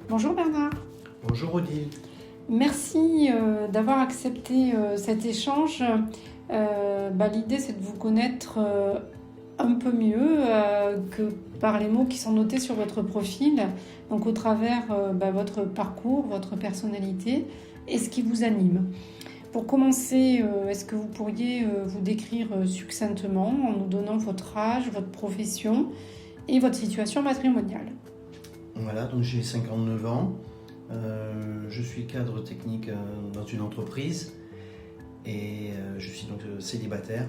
Bonjour Bernard. Bonjour Odile. Merci d'avoir accepté cet échange. L'idée c'est de vous connaître un peu mieux que par les mots qui sont notés sur votre profil, donc au travers votre parcours, votre personnalité et ce qui vous anime. Pour commencer, est-ce que vous pourriez vous décrire succinctement en nous donnant votre âge, votre profession et votre situation matrimoniale? Voilà, donc j'ai 59 ans. Je suis cadre technique dans une entreprise et je suis donc célibataire.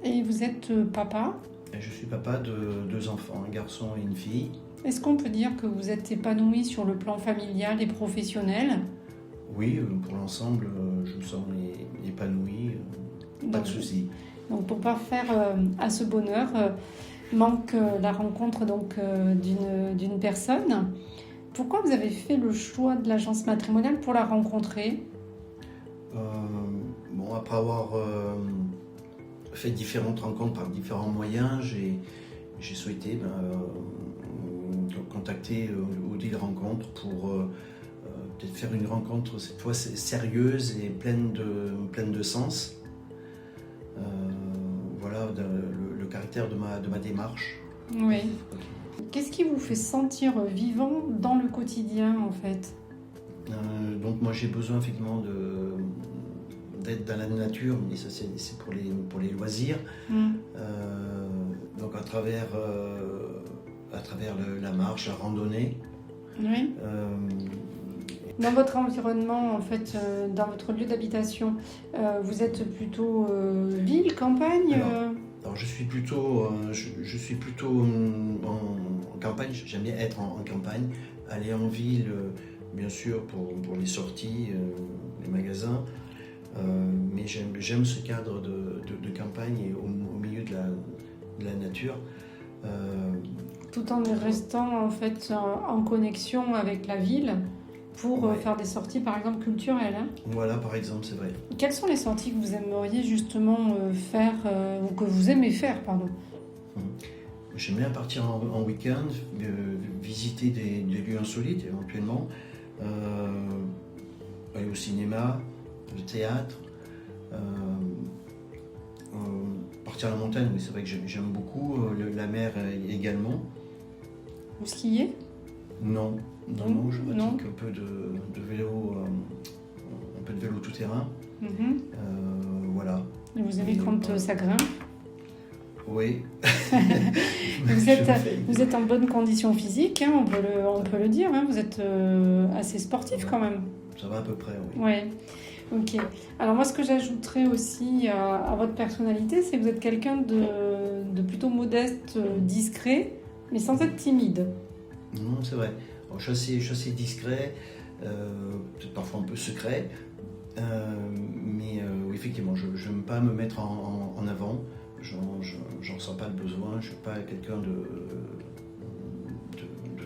Et vous êtes papa? Et je suis papa de 2 enfants, un garçon et une fille. Est-ce qu'on peut dire que vous êtes épanoui sur le plan familial et professionnel? Oui, pour l'ensemble, je me sens épanoui, pas de soucis. Donc pour parfaire à ce bonheur, manque la rencontre d'une personne. Pourquoi vous avez fait le choix de l'agence matrimoniale pour la rencontrer? Après avoir fait différentes rencontres par différents moyens, j'ai souhaité contacter Odile Rencontre pour peut-être faire une rencontre cette fois sérieuse et pleine de sens. Voilà le caractère de ma démarche. Oui. Qu'est-ce qui vous fait sentir vivant dans le quotidien en fait? Donc moi j'ai besoin effectivement d'être dans la nature, mais ça c'est pour les loisirs. Donc à travers la marche, la randonnée. Oui. Dans votre environnement, en fait, dans votre lieu d'habitation, vous êtes plutôt ville, campagne? Alors je suis plutôt en campagne. J'aime bien être en campagne, aller en ville, bien sûr pour les sorties, les magasins. Mais j'aime ce cadre de campagne et au milieu de la nature. Tout en restant en fait en connexion avec la ville pour faire des sorties par exemple culturelles. Voilà, par exemple, c'est vrai. Quelles sont les sorties que vous aimeriez justement faire ou que vous aimez faire, pardon? J'aime bien partir en week-end, visiter des lieux insolites éventuellement, aller au cinéma, le théâtre, partir à la montagne, oui, c'est vrai que j'aime beaucoup, la mer également. Vous skiez? Non, je pratique un peu de vélo, un peu de vélo tout-terrain. Voilà. Et vous aimez quand ça grimpe? Oui. Vous êtes en bonne condition physique, on peut le dire, vous êtes assez sportif quand même. Ça va à peu près, oui. Ouais. Ok. Alors moi, ce que j'ajouterais aussi à votre personnalité, c'est que vous êtes quelqu'un de plutôt modeste, discret, mais sans être timide. Non, c'est vrai. Alors, je suis assez discret, peut-être parfois un peu secret, mais effectivement, je n'aime pas me mettre en avant. J'en ressens pas le besoin. Je ne suis pas quelqu'un de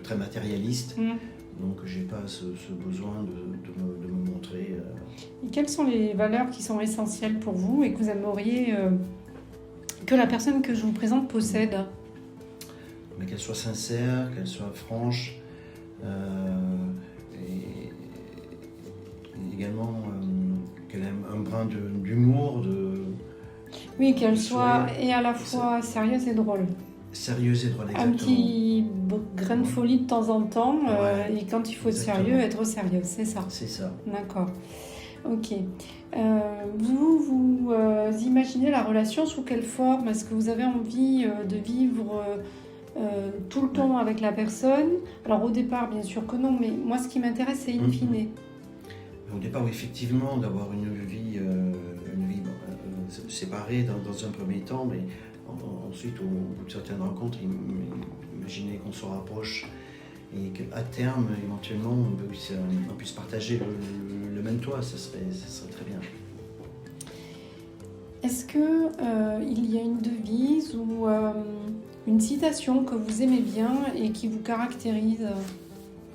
très matérialiste. Donc j'ai pas ce besoin de me montrer. Et quelles sont les valeurs qui sont essentielles pour vous et que vous aimeriez que la personne que je vous présente possède? Mais qu'elle soit sincère, qu'elle soit franche, et également qu'elle ait un brin d'humour. Oui, qu'elle soit et à la fois sérieuse et drôle. Sérieuse et drôle, exactement. Un petit grain de folie de temps en temps, et quand il faut être sérieux, être sérieux, c'est ça. C'est ça. D'accord. Ok. Vous imaginez la relation sous quelle forme? Est-ce que vous avez envie de vivre tout le temps avec la personne? Alors au départ, bien sûr que non, mais moi ce qui m'intéresse, c'est in fine. Au départ, oui, effectivement, d'avoir une vie séparée dans un premier temps, mais ensuite, au bout de certaines rencontres, imaginez qu'on se rapproche et qu'à terme, éventuellement, on puisse partager le même toit, ça serait très bien. Est-ce qu'il y a une devise ou une citation que vous aimez bien et qui vous caractérise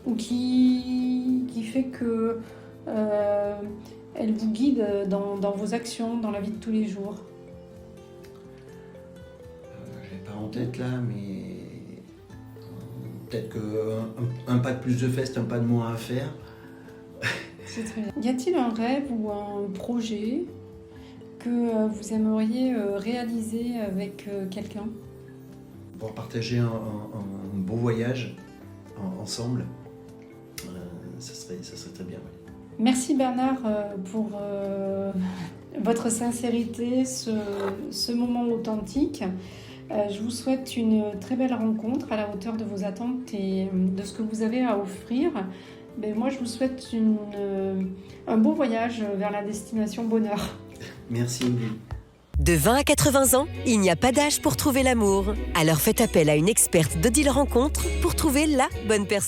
ou qui fait que elle vous guide dans vos actions, dans la vie de tous les jours? en tête là, mais peut-être qu'un pas de plus de fesses, un pas de moins à faire. C'est très bien. Y a-t-il un rêve ou un projet que vous aimeriez réaliser avec quelqu'un? Pour partager un beau voyage ensemble, ça serait très bien. Ouais. Merci Bernard pour votre sincérité, ce moment authentique. Je vous souhaite une très belle rencontre à la hauteur de vos attentes et de ce que vous avez à offrir. Mais moi, je vous souhaite un beau voyage vers la destination bonheur. Merci Odile. De 20 à 80 ans, il n'y a pas d'âge pour trouver l'amour. Alors faites appel à une experte d'Odile Rencontre pour trouver la bonne personne.